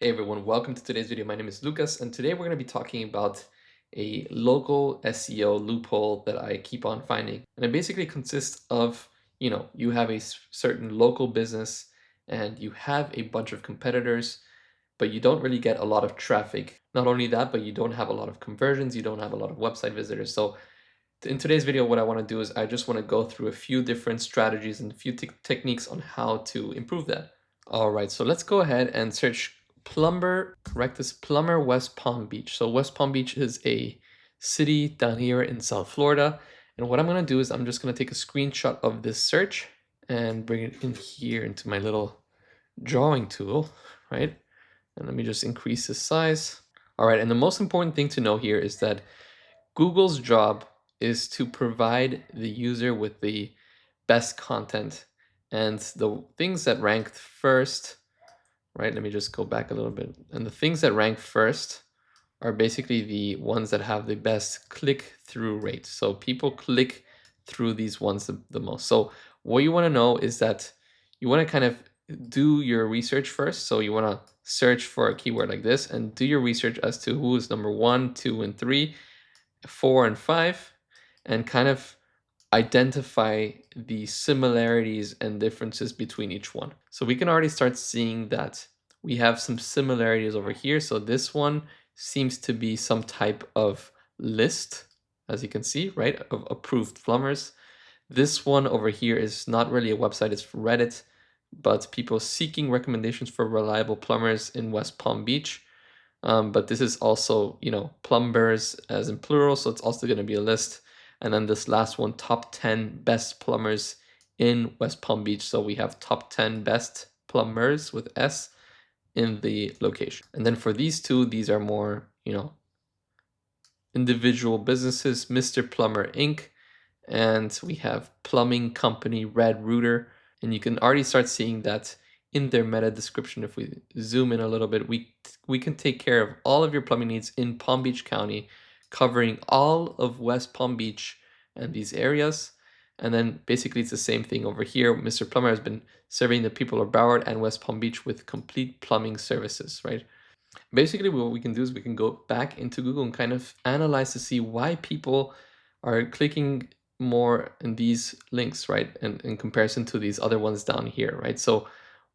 Hey everyone, welcome to today's video. My name is Lucas, and today we're going to be talking about a local SEO loophole that I keep on finding. And it basically consists of, you have a certain local business and you have a bunch of competitors, but you don't really get a lot of traffic. Not only that, but you don't have a lot of conversions, you don't have a lot of website visitors. So in today's video, what I want to do is I just want to go through a few different strategies and a few techniques on how to improve that. All right, so let's go ahead and search plumber, correct this, plumber West Palm Beach. So West Palm Beach is a city down here in South Florida. And what I'm going to do is I'm just going to take a screenshot of this search and bring it in here into my little drawing tool, right? And let me just increase the size. All right, and the most important thing to know here is that Google's job is to provide the user with the best content, and the things that ranked first, right? Let me just go back a little bit. And the things that rank first are basically the ones that have the best click-through rate. So people click through these ones the most. So what you want to know is that you want to kind of do your research first. So you want to search for a keyword like this and do your research as to who is number 1, 2, and 3, 4, and 5, and kind of identify the similarities and differences between each one. So we can already start seeing that we have some similarities over here. So this one seems to be some type of list, as you can see, right, of approved plumbers. This one over here is not really a website, it's Reddit, but people seeking recommendations for reliable plumbers in West Palm Beach. But this is also, plumbers as in plural, so it's also going to be a list. And then this last one, top 10 best plumbers in West Palm Beach. So we have top 10 best plumbers with S in the location. And then for these two, these are more, individual businesses, Mr. Plumber Inc. And we have plumbing company Red Rooter. And you can already start seeing that in their meta description. If we zoom in a little bit, we can take care of all of your plumbing needs in Palm Beach County, covering all of West Palm Beach and these areas. And then basically it's the same thing over here. Mr. Plumber has been serving the people of Broward and West Palm Beach with complete plumbing services, right? Basically what we can do is we can go back into Google and kind of analyze to see why people are clicking more in these links, right? And in comparison to these other ones down here, right? So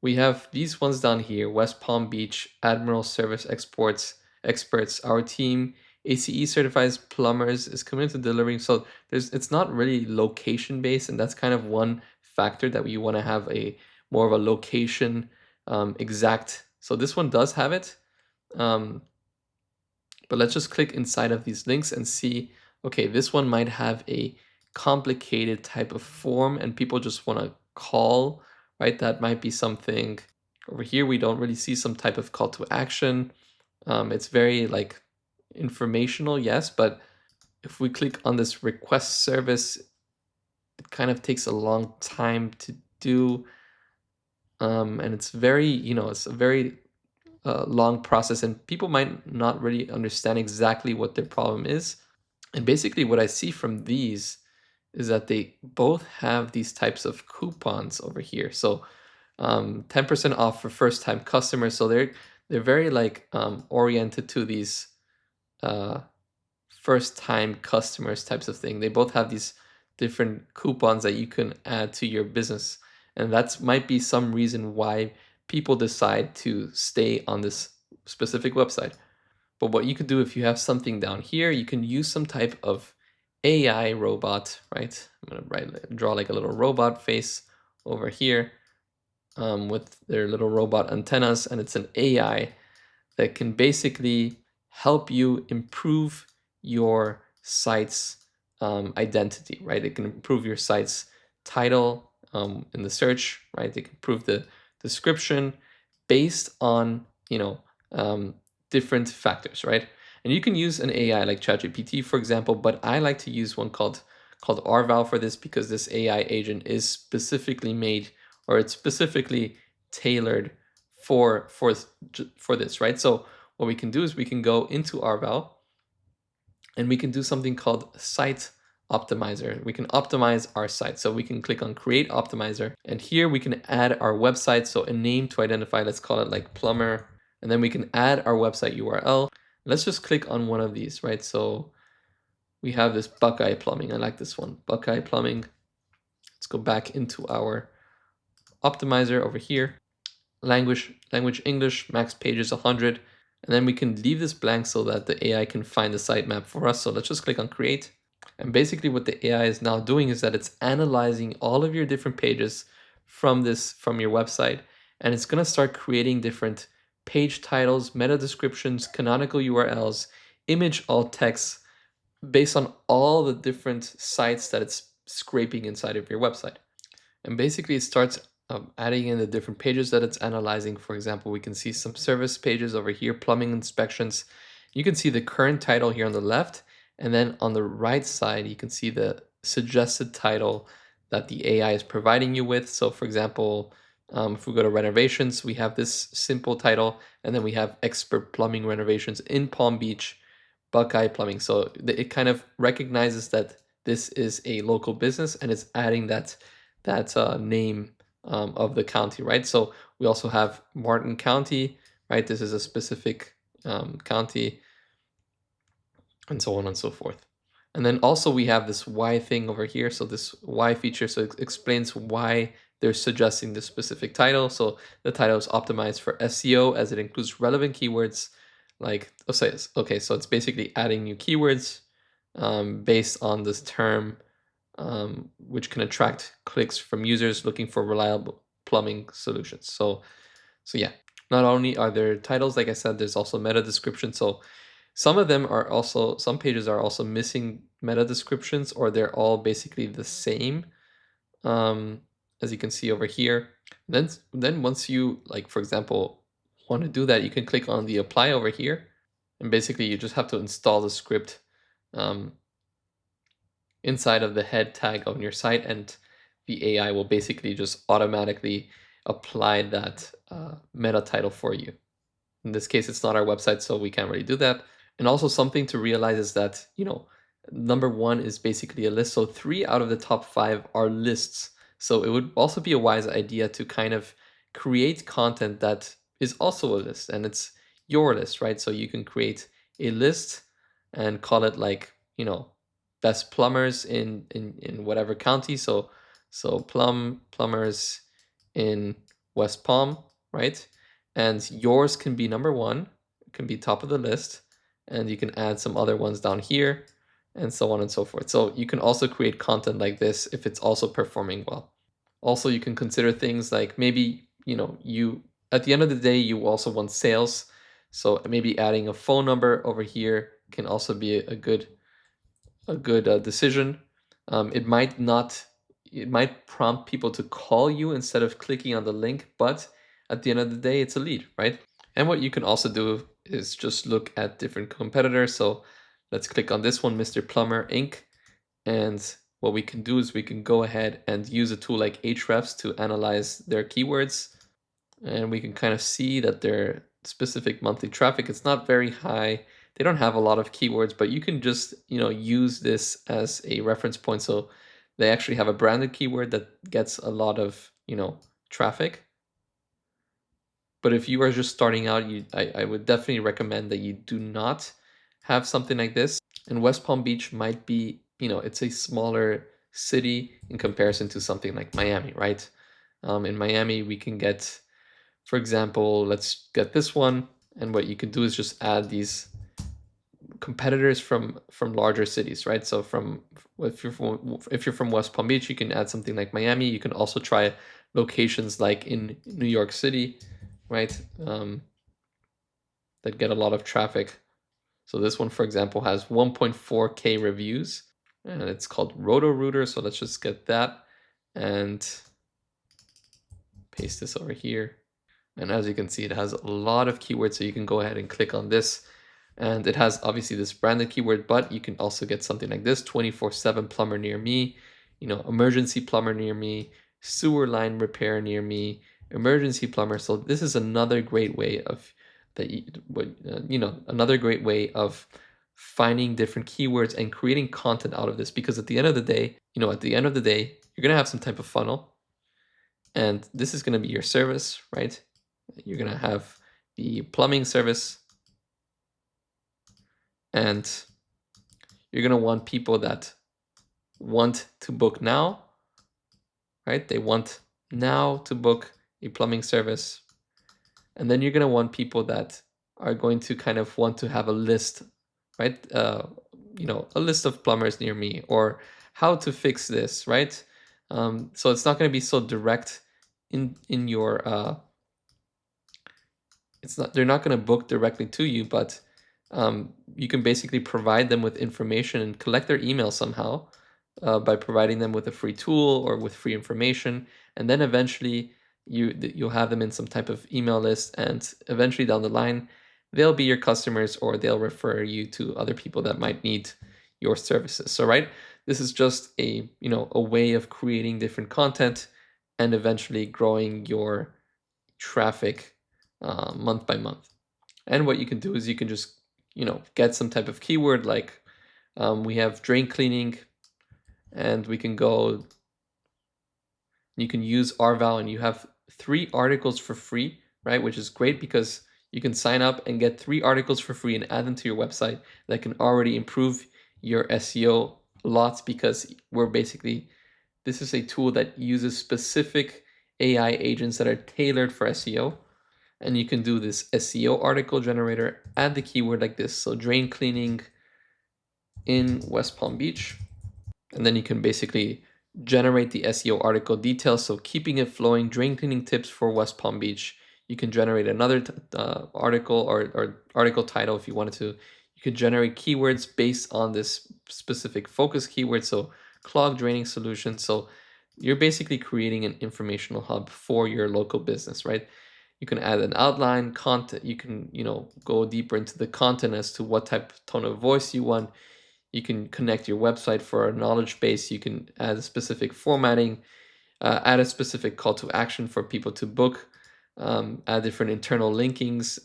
we have these ones down here, West Palm Beach, Admiral Service Experts, our team, ACE certifies plumbers is committed to delivering. So it's not really location based, and that's kind of one factor that we want to have a more of a location exact. So this one does have it. But let's just click inside of these links and see, okay, this one might have a complicated type of form and people just want to call, right? That might be something. Over here, we don't really see some type of call to action. It's very like informational, yes, but if we click on this request service, it kind of takes a long time to do. And it's very, it's a very long process, and people might not really understand exactly what their problem is. And basically what I see from these is that they both have these types of coupons over here. So 10% off for first time customers. So they're very like oriented to these first time customers types of thing. They both have these different coupons that you can add to your business. And that might be some reason why people decide to stay on this specific website. But what you could do if you have something down here, you can use some type of AI robot, right? I'm gonna draw like a little robot face over here with their little robot antennas, and it's an AI that can basically help you improve your site's identity, right? It can improve your site's title in the search, right? It can improve the description based on, different factors, right? And you can use an AI like ChatGPT, for example, but I like to use one called Arval for this, because this AI agent is specifically made, or it's specifically tailored for this, right? So what we can do is we can go into Arval and we can do something called site optimizer. We can optimize our site. So we can click on create optimizer, and here we can add our website. So a name to identify, let's call it like plumber And then we can add our website URL. Let's just click on one of these, right? So we have this Buckeye Plumbing. I like this one, Buckeye Plumbing. Let's go back into our optimizer over here. Language English, max pages 100. And then we can leave this blank so that the AI can find the sitemap for us. So let's just click on create. And basically what the AI is now doing is that it's analyzing all of your different pages from your website. And it's going to start creating different page titles, meta descriptions, canonical URLs, image alt text based on all the different sites that it's scraping inside of your website. And basically it starts adding in the different pages that it's analyzing. For example, we can see some service pages over here, plumbing inspections. You can see the current title here on the left, and then on the right side, you can see the suggested title that the AI is providing you with. So for example, if we go to renovations, we have this simple title, and then we have expert plumbing renovations in Palm Beach, Buckeye Plumbing. So it kind of recognizes that this is a local business, and it's adding that name of the county, right? So we also have Martin County, right? This is a specific county, and so on and so forth. And then also we have this why thing over here. So this why feature, so it explains why they're suggesting this specific title. So the title is optimized for SEO as it includes relevant keywords like, okay, so it's basically adding new keywords based on this term, which can attract clicks from users looking for reliable plumbing solutions. So yeah, not only are there titles, like I said, there's also meta description. So some pages are also missing meta descriptions, or they're all basically the same, as you can see over here. Then once you, like, for example, want to do that, you can click on the apply over here, and basically you just have to install the script inside of the head tag on your site, and the AI will basically just automatically apply that meta title for you. In this case, it's not our website, so we can't really do that. And also something to realize is that, number one is basically a list. So 3 out of the top 5 are lists. So it would also be a wise idea to kind of create content that is also a list, and it's your list, right? So you can create a list and call it like, best plumbers in whatever county. So plumbers in West Palm, right? And yours can be number 1, can be top of the list, and you can add some other ones down here, and so on and so forth. So you can also create content like this if it's also performing well. Also, you can consider things like maybe, you at the end of the day, you also want sales. So maybe adding a phone number over here can also be a good decision. It might prompt people to call you instead of clicking on the link, but at the end of the day, it's a lead, right? And what you can also do is just look at different competitors. So let's click on this one, Mr. Plumber Inc. And what we can do is we can go ahead and use a tool like Ahrefs to analyze their keywords. And we can kind of see that their specific monthly traffic, it's not very high. They don't have a lot of keywords, but you can just, use this as a reference point. So they actually have a branded keyword that gets a lot of, traffic. But if you are just starting out, I would definitely recommend that you do not have something like this. And West Palm Beach might be, it's a smaller city in comparison to something like Miami, right? In Miami, we can get, for example, let's get this one. And what you can do is just add these competitors from larger cities, right? So if you're from West Palm Beach, you can add something like Miami. You can also try locations like in New York City, right? That get a lot of traffic. So this one, for example, has 1.4K reviews, and it's called Roto-Rooter. So let's just get that and paste this over here. And as you can see, it has a lot of keywords, so you can go ahead and click on this. And it has obviously this branded keyword, but you can also get something like this, 24/7 plumber near me, emergency plumber near me, sewer line repair near me, emergency plumber. So this is another great way of another great way of finding different keywords and creating content out of this, because at the end of the day, you're going to have some type of funnel, and this is going to be your service, right? You're going to have the plumbing service, and you're going to want people that want to book now, right? They want now to book a plumbing service. And then you're going to want people that are going to kind of want to have a list, right? A list of plumbers near me, or how to fix this, right? So it's not going to be so direct in your they're not going to book directly to you, but you can basically provide them with information and collect their email somehow by providing them with a free tool or with free information, and then eventually you'll have them in some type of email list, and eventually down the line they'll be your customers, or they'll refer you to other people that might need your services. So right, this is just a way of creating different content and eventually growing your traffic month by month. And what you can do is you can just get some type of keyword, like we have drain cleaning, and we can go, you can use Arval, and you have 3 articles for free, right? Which is great because you can sign up and get 3 articles for free and add them to your website that can already improve your SEO lots, because this is a tool that uses specific AI agents that are tailored for SEO. And you can do this SEO article generator, add the keyword like this, so drain cleaning in West Palm Beach, and then you can basically generate the SEO article details. So keeping it flowing, drain cleaning tips for West Palm Beach. You can generate another article or article title if you wanted to. You could generate keywords based on this specific focus keyword, so clog draining solution. So you're basically creating an informational hub for your local business, right? You can add an outline, content. You can, go deeper into the content as to what type of tone of voice you want. You can connect your website for a knowledge base. You can add a specific formatting, add a specific call to action for people to book, add different internal linkings.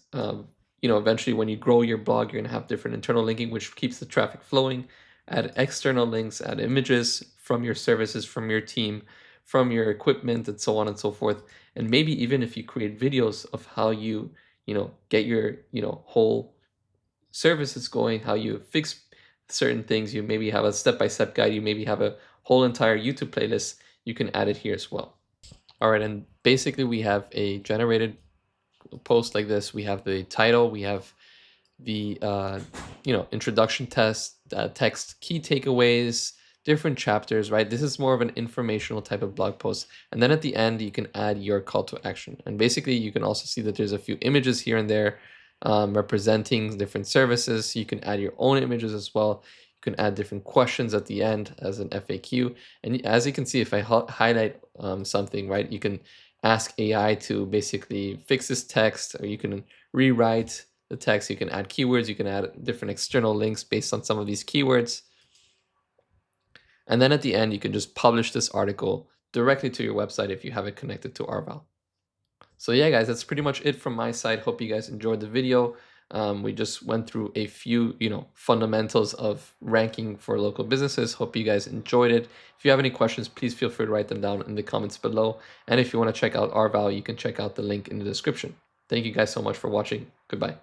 Eventually when you grow your blog, you're going to have different internal linking, which keeps the traffic flowing. Add external links, add images from your services, from your team, from your equipment, and so on and so forth. And maybe even if you create videos of how you, get your, whole services going, how you fix certain things, you maybe have a step-by-step guide, you maybe have a whole entire YouTube playlist, you can add it here as well. All right, and basically we have a generated post like this. We have the title, we have the introduction text, key takeaways, different chapters, right? This is more of an informational type of blog post. And then at the end, you can add your call to action. And basically, you can also see that there's a few images here and there representing different services. You can add your own images as well. You can add different questions at the end as an FAQ. And as you can see, if I highlight something, right, you can ask AI to basically fix this text, or you can rewrite the text. You can add keywords, you can add different external links based on some of these keywords. And then at the end, you can just publish this article directly to your website if you have it connected to Arval. So yeah, guys, that's pretty much it from my side. Hope you guys enjoyed the video. We just went through a few, fundamentals of ranking for local businesses. Hope you guys enjoyed it. If you have any questions, please feel free to write them down in the comments below. And if you want to check out Arval, you can check out the link in the description. Thank you guys so much for watching. Goodbye.